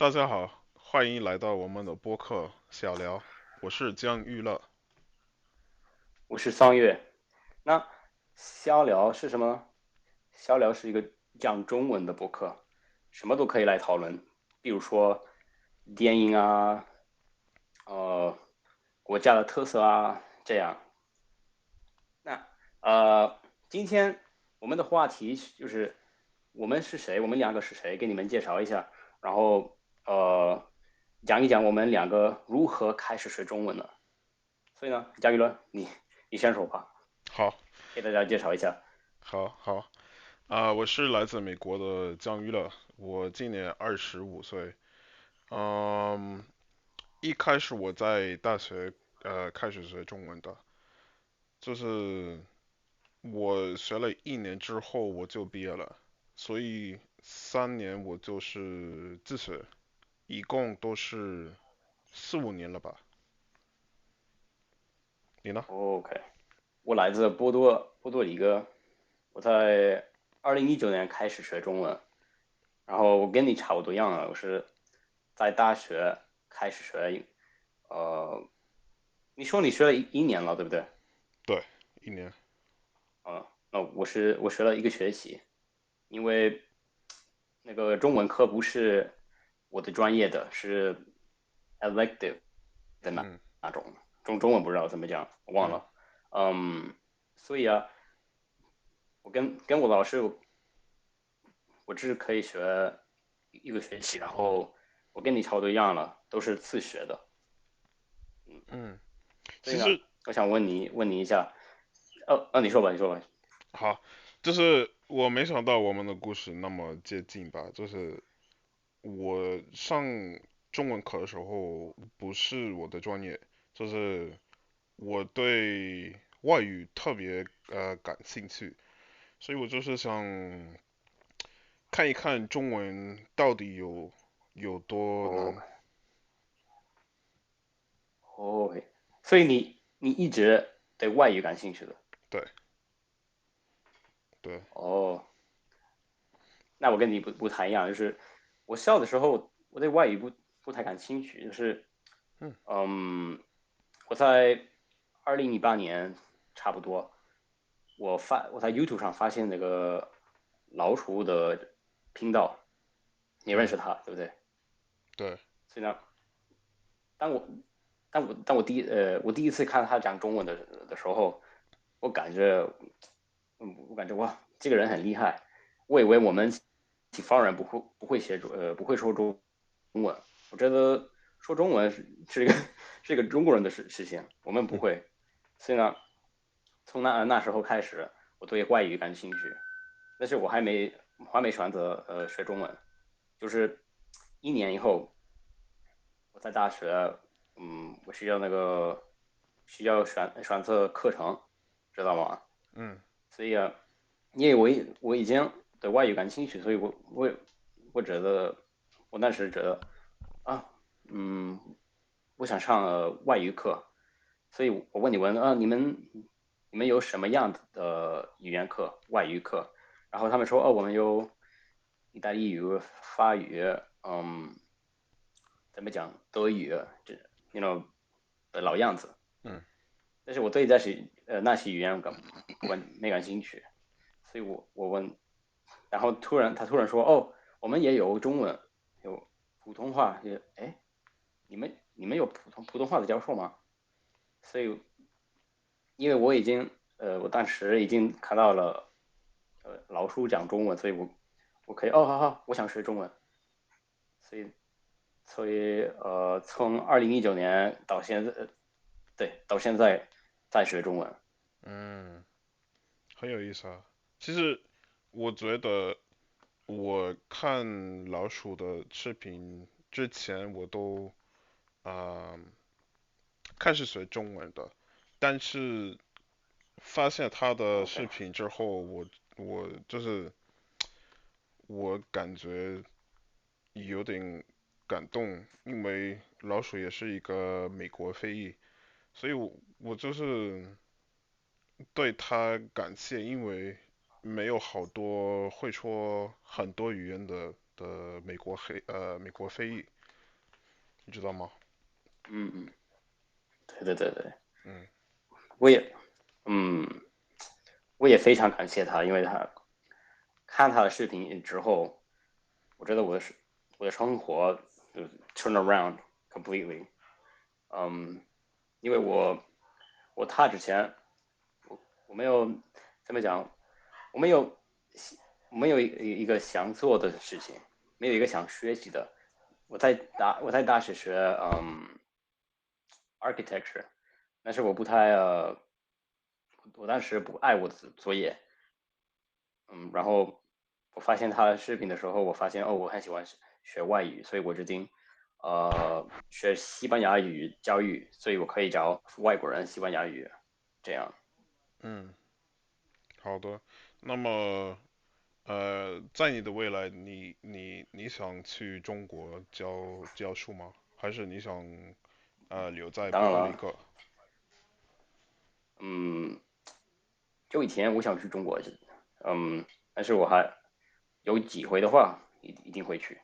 大家好，欢迎来到我们的播客小聊，我是江玉乐。我是桑月。那瞎聊是什么？瞎聊是一个讲中文的博客，什么都可以来讨论，比如说电影啊，呃，国家的特色啊，这样。那今天我们的话题就是我们是谁，我们两个是谁，给你们介绍一下，然后讲一讲我们两个如何开始学中文的。所以呢，佳宇乐，你先说吧，好，给大家介绍一下。好，我是来自美国的江玉乐，我今年25岁。嗯，一开始我在大学开始学中文的，就是我学了1年之后我就毕业了，所以3年我就是自学，一共都是4、5年了吧？你呢？OK，我来自波多黎各，我在2019年开始学中文，然后我跟你差不多一样啊，我是在大学开始学，呃，你说你学了一年了，对不对？对，1年。那我学了一个学期，因为那个中文课不是我的专业的，是 elective 的嗯那种，中文不知道怎么讲，我忘嗯。了。嗯，所以啊，我跟我老师，我只可以学一个学期，然后我跟你差不多一样了，都是自学的。嗯，所以呢，其实我想问你一下，你说吧，你说吧。好，就是我没想到我们的故事那么接近吧。就是我上中文课的时候不是我的专业，就是我对外语特别感兴趣，所以我就是想看一看中文到底有多难。OK OK，所以你一直对外语感兴趣的。对对。哦，那我跟你不太一样，就是我小的时候我对外语不太感兴趣，就是嗯嗯，我在2018年差不多，我在 YouTube 上发现那个老鼠的频道，你认嗯。识他对不对？对。所以呢，当我我第一次看他讲中文的时候，我感觉我感觉哇，这个人很厉害。我以为我们西方人不会说中文，我觉得说中文是一个是一个中国人的事情，我们不嗯会。所以呢，从那时候开始，我对外语感兴趣，但是我还没选择学中文，就是1年以后，我在大学，我需要选择课程，知道吗？嗯所以啊，因为我已经对外语感兴趣，所以我觉得我那时觉得啊，嗯，我想上外语课，所以我问啊，你们有什么样的语言课、外语课？然后他们说哦，我们有意大利语、法语，嗯，怎么讲德语，这 you know 的老样子。嗯。但是我对那些语言没感兴趣，所以我问，然后他突然说，哦，我们也有中文，有普通话，哎，你们有普通话的教授吗？所以因为我当时已经看到了老叔讲中文，所以我可以好好，我想学中文，所以从2019年到现在，对，到现在在学中文。嗯，很有意思啊。其实我觉得我看老鼠的视频之前，我都啊、开始学中文的，但是发现他的 OK，视频之后，我就是我感觉有点感动，因为老鼠也是一个美国非裔，所以我就是对他感谢，因为没有好多会说很多语言的的美国非裔，你知道吗？嗯嗯，对对对对，嗯我也嗯我也非常感谢他，因为他看他的视频之后，我觉得我的生活就 turn around completely。因为我他之前我没有怎么讲，我没有我没有一个想做的事情，没有一个想学习的。我在大学学architecture，但是我当时不爱我的作业。然后我发现他的视频的时候，我发现我很喜欢学外语，所以我决定学西班牙语教育，所以我可以教外国人西班牙语，这样。嗯，好的。那么在你的未来，你想去中国教书吗？还是你想留在当然了，布尔里克？嗯，有一天我想去中国，但是我还有机会的话，一定会去。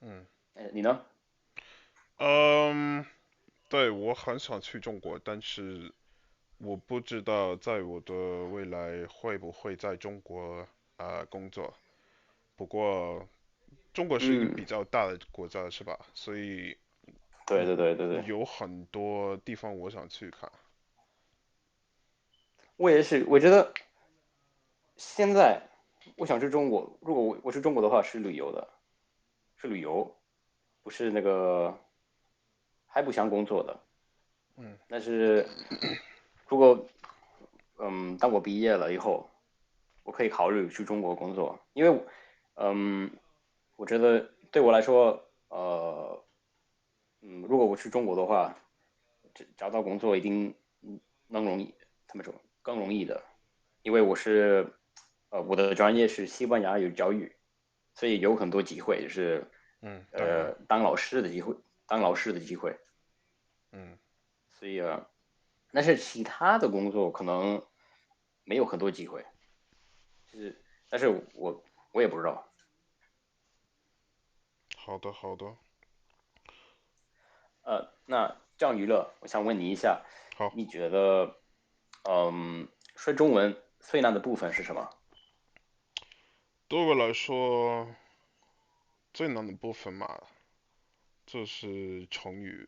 嗯你呢？嗯，对，我很想去中国，但是我不知道在我的未来会不会在中国工作。不过中国是一个嗯，比较大的国家，是吧？所以对对对对对，有很多地方我想去看。我也是，我觉得现在我想去中国，如果我去中国的话，是旅游的，是旅游，不是那个还不想工作的。嗯但是如果当我毕业了以后，我可以考虑去中国工作，因为嗯，我觉得对我来说，如果我去中国的话，找到工作一定能容易，他们说更容易的，因为我的专业是西班牙语教育，所以有很多机会，就是嗯，当然。当老师的机会，当老师的机会，嗯，所以但是其他的工作可能没有很多机会，就是但是我也不知道。好的好的。那这样娱乐，我想问你一下，好，你觉得说中文最难的部分是什么？对我来说最难的部分嘛，就是成语，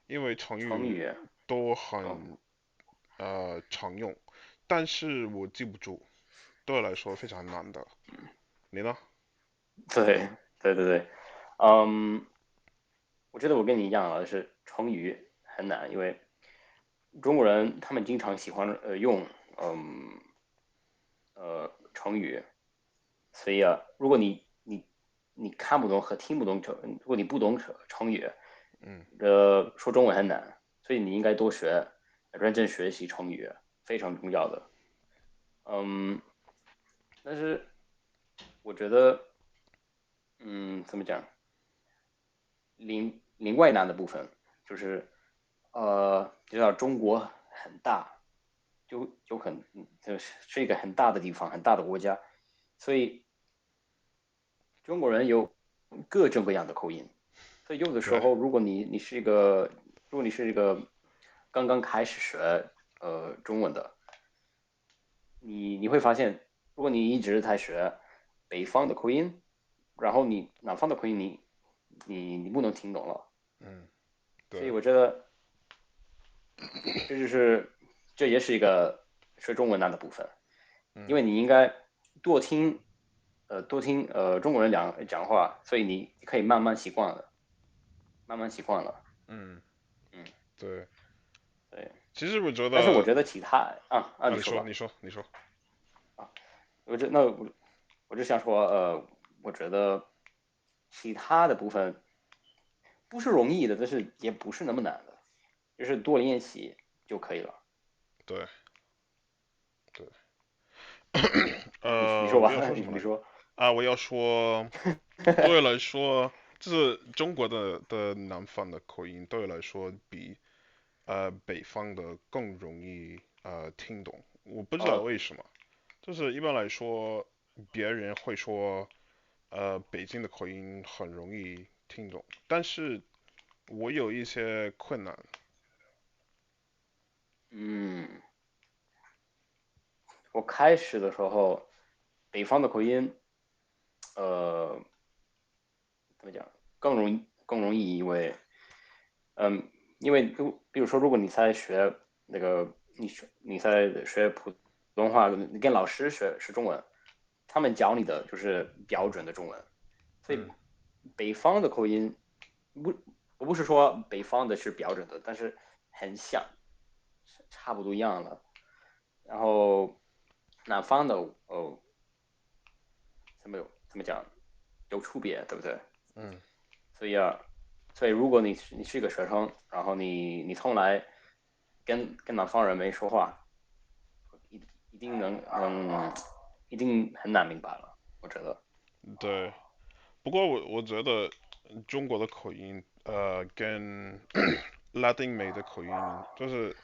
因为成语成语，都哦，很常用，但是我记不住，对我来说非常难的。你呢？对对对对，嗯，我觉得我跟你一样啊，是成语很难，因为中国人他们经常喜欢用嗯成语，所以如果你看不懂和听不懂如果你不懂成语，嗯说中文很难，所以你应该多学，认真学习成语，非常重要的。嗯，但是我觉得，怎么讲，另外难的部分就是，知道中国很大，就是一个很大的地方，很大的国家，所以中国人有各种各样的口音，所以有的时对。候，如果你是一个刚刚开始学中文的，你会发现，如果你一直在学北方的口音，然后你南方的口音你不能听懂了，嗯所以对。我觉得这就是这也是一个学中文难的部分，因嗯为你应该多听中国人讲话，所以你可以慢慢习惯了，慢慢习惯了。嗯嗯，对。对。其实我觉得但是我觉得其他你你说说吧你说。啊，我这那我我就想说我觉得其他的部分不是容易的，但是也不是那么难的，就是多练习就可以了。对对。你说吧，我要说什么来着？你说，我要说，对我来说，就是中国的南方的口音，对我来说比北方的更容易听懂。我不知道哦，为什么，就是一般来说，别人会说北京的口音很容易听懂，但是我有一些困难。嗯，我开始的时候，北方的口音，呃，怎么讲，更容易，因为比如说，如果你在学那个，你在学普通话，你跟老师学是中文，他们教你的就是标准的中文，所以嗯，北方的口音，不，我不是说北方的是标准的，但是很像，差不多一样了。然后南方的怎么讲有区别，对不对？嗯，所以啊，所以如果你是一个学生，然后你从来跟南方人没说话，一一定一定很难明白了，我觉得。对。不过我觉得中国的口音，跟拉丁美的口音就是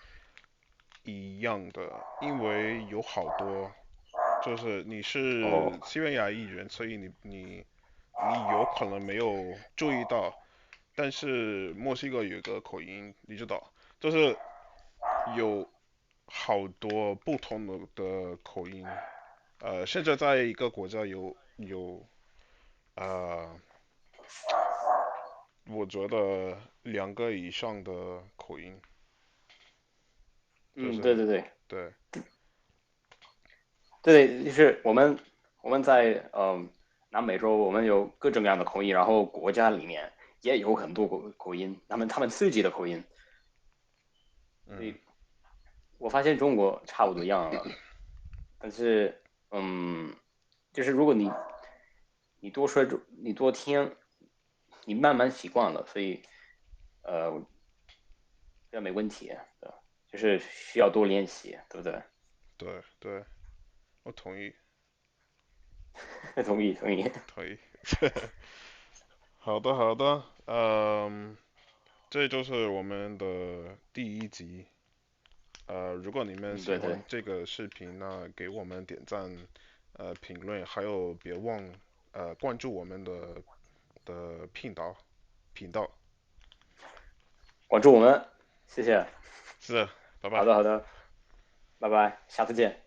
一样的，因为有好多，就是你哦，是西班牙裔人，所以你有可能没有注意到，但是墨西哥有一个口音，你知道，就是有好多不同的口音，甚至在一个国家有呃，我觉得2个以上的口音，就嗯，对是对对对对，就是我们在南美洲，我们有各种各样的口音，然后国家里面也有很多口音，他们自己的口音，所嗯以我发现中国差不多一样了。但是，就是如果你多说，你多听，你慢慢习惯了，所以这没问题，对吧？就是需要多练习，对不对？对对，我同意同意同意。同意。好的好的，这就是我们的第一集。如果你们嗯，对对，喜欢这个视频，那给我们点赞、评论，还有别忘关注我们的频道。关注我们，谢谢。是，拜拜。好的好的，拜拜，下次见。